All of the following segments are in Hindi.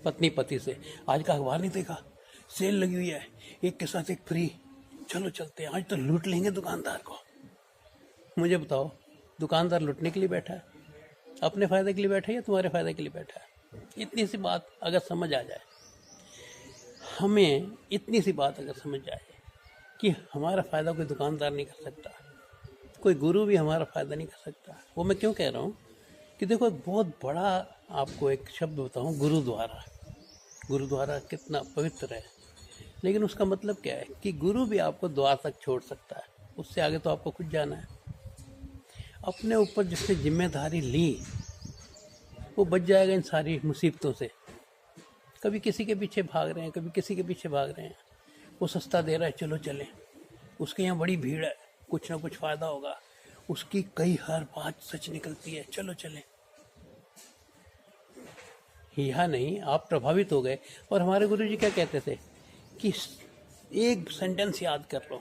पत्नी पति से, आज का अखबार नहीं देखा, सेल लगी हुई है, एक के साथ एक फ्री, चलो चलते हैं, आज तो लूट लेंगे दुकानदार को। मुझे बताओ, दुकानदार लूटने के लिए बैठा है, अपने फायदे के लिए बैठा है या तुम्हारे फायदे के लिए बैठा है? इतनी सी बात अगर समझ आ जाए, हमें इतनी सी बात अगर समझ आए कि हमारा फ़ायदा कोई दुकानदार नहीं कर सकता, कोई गुरु भी हमारा फ़ायदा नहीं कर सकता। वो मैं क्यों कह रहा हूँ कि देखो, एक बहुत बड़ा आपको एक शब्द बताऊँ, गुरुद्वारा। गुरुद्वारा कितना पवित्र है, लेकिन उसका मतलब क्या है कि गुरु भी आपको द्वार तक छोड़ सकता है, उससे आगे तो आपको खुद जाना है। अपने ऊपर जिसने जिम्मेदारी ली वो बच जाएगा इन सारी मुसीबतों से। कभी किसी के पीछे भाग रहे हैं, कभी किसी के पीछे भाग रहे हैं, वो सस्ता दे रहा है चलो चलें, उसके यहाँ बड़ी भीड़ है, कुछ ना कुछ फ़ायदा होगा, उसकी कई हर बात सच निकलती है, चलो चलें। यहाँ नहीं, आप प्रभावित हो गए। और हमारे गुरुजी क्या कहते थे कि एक सेंटेंस याद कर लो,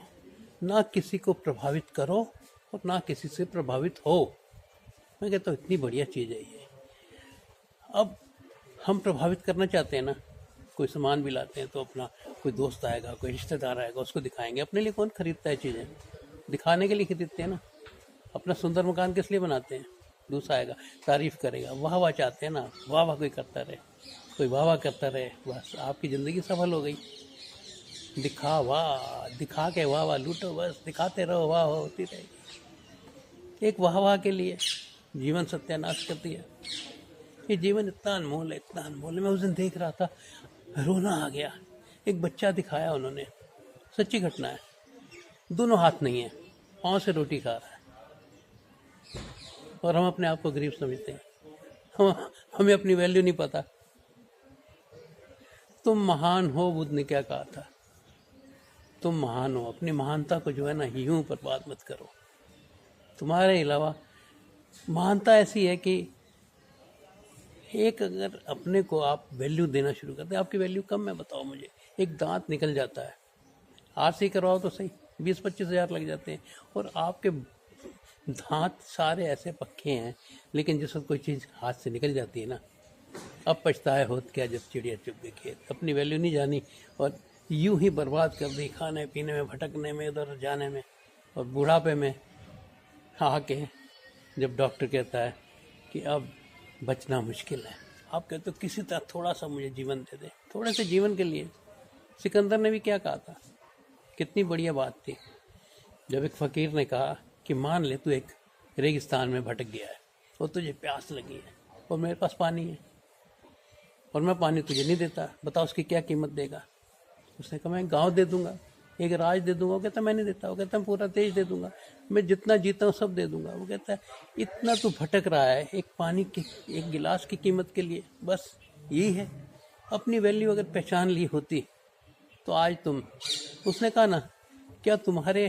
ना किसी को प्रभावित करो और ना किसी से प्रभावित हो। मैं कहता हूँ इतनी बढ़िया चीज़ है ये। अब हम प्रभावित करना चाहते हैं ना, कोई सामान भी लाते हैं तो अपना कोई दोस्त आएगा, कोई रिश्तेदार आएगा, उसको दिखाएंगे। अपने लिए कौन खरीदता है चीज़ें? दिखाने के लिए खरीदते हैं ना। अपना सुंदर मकान किस लिए बनाते हैं? दूसरा आएगा, तारीफ करेगा, वाह वाह चाहते हैं ना, वाह वाह कोई करता रहे, कोई वाह वाह करता रहे, बस आपकी ज़िंदगी सफल हो गई। दिखा के वाह वाह लूटो, बस दिखाते रहो, वाह होती रहेगी। एक वाह वाह के लिए जीवन सत्यानाश कर दिया। ये जीवन इतना अनमोल है, इतना अनमोल है। मैं उस दिन देख रहा था, रोना आ गया। एक बच्चा दिखाया उन्होंने, सच्ची घटना है, दोनों हाथ नहीं है, पाँव से रोटी खा रहा है, और हम अपने आप को गरीब समझते हैं। हमें अपनी वैल्यू नहीं पता। तुम महान हो, बुद्ध ने क्या कहा था? तुम महान हो, अपनी महानता को जो है ना यूं बर्बाद मत करो। तुम्हारे अलावा महानता ऐसी है कि एक अगर अपने को आप वैल्यू देना शुरू करते हैं, आपकी वैल्यू कम है, बताओ मुझे। एक दांत निकल जाता है, आज से ही करवाओ तो सही, 20-25 हज़ार लग जाते हैं, और आपके दांत सारे ऐसे पक्के हैं, लेकिन जिस वक्त कोई चीज़ हाथ से निकल जाती है ना, अब पछताए होत क्या जब चिड़िया चुग गई खेत। अपनी वैल्यू नहीं जानी और यूं ही बर्बाद कर दी, खाने पीने में, भटकने में, इधर जाने में, और बुढ़ापे में आके जब डॉक्टर कहता है कि अब बचना मुश्किल है, आप कहते हो किसी तरह थोड़ा सा मुझे जीवन दे दे, थोड़े से जीवन के लिए। सिकंदर ने भी क्या कहा था, कितनी बढ़िया बात थी, जब एक फ़कीर ने कहा कि मान ले तू एक रेगिस्तान में भटक गया है और तुझे प्यास लगी है और मेरे पास पानी है और मैं पानी तुझे नहीं देता, बता उसकी क्या कीमत देगा? उसने कहा मैं गांव दे दूंगा, एक राज दे दूंगा। वो कहता मैं नहीं देता। वो कहता मैं पूरा देश दे दूंगा, मैं जितना जीता हूँ सब दे दूंगा। वो कहता है इतना तू भटक रहा है एक पानी की, एक गिलास की कीमत के लिए, बस यही है। अपनी वैल्यू अगर पहचान ली होती तो आज तुम, उसने कहा ना, क्या तुम्हारे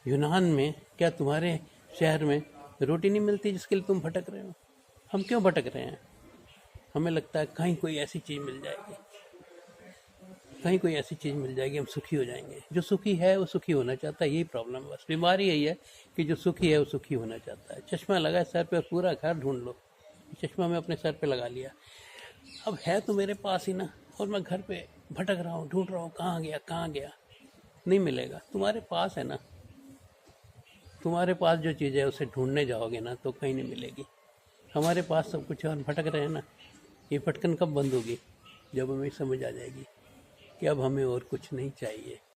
यूनान में, क्या तुम्हारे शहर में रोटी नहीं मिलती जिसके लिए तुम भटक रहे हो? हम क्यों भटक रहे हैं? हमें लगता है कहीं कोई ऐसी चीज़ मिल जाएगी, कहीं कोई ऐसी चीज़ मिल जाएगी, हम सुखी हो जाएंगे। जो सुखी है वो सुखी होना चाहता है, यही प्रॉब्लम, बस बीमारी यही है कि जो सुखी है वो सुखी होना चाहता है। चश्मा लगा सर पे, पूरा घर ढूंढ लो, चश्मा मैं अपने सर पे लगा लिया, अब है तो मेरे पास ही ना, और मैं घर पे भटक रहा हूँ, ढूंढ रहा हूँ, कहाँ गया कहाँ गया, नहीं मिलेगा। तुम्हारे पास है ना, तुम्हारे पास जो चीज़ है उसे ढूंढने जाओगे ना तो कहीं नहीं मिलेगी। हमारे पास सब कुछ है और भटक रहे हैं ना। ये भटकन कब बंद होगी? जब हमें समझ आ जाएगी कि अब हमें और कुछ नहीं चाहिए।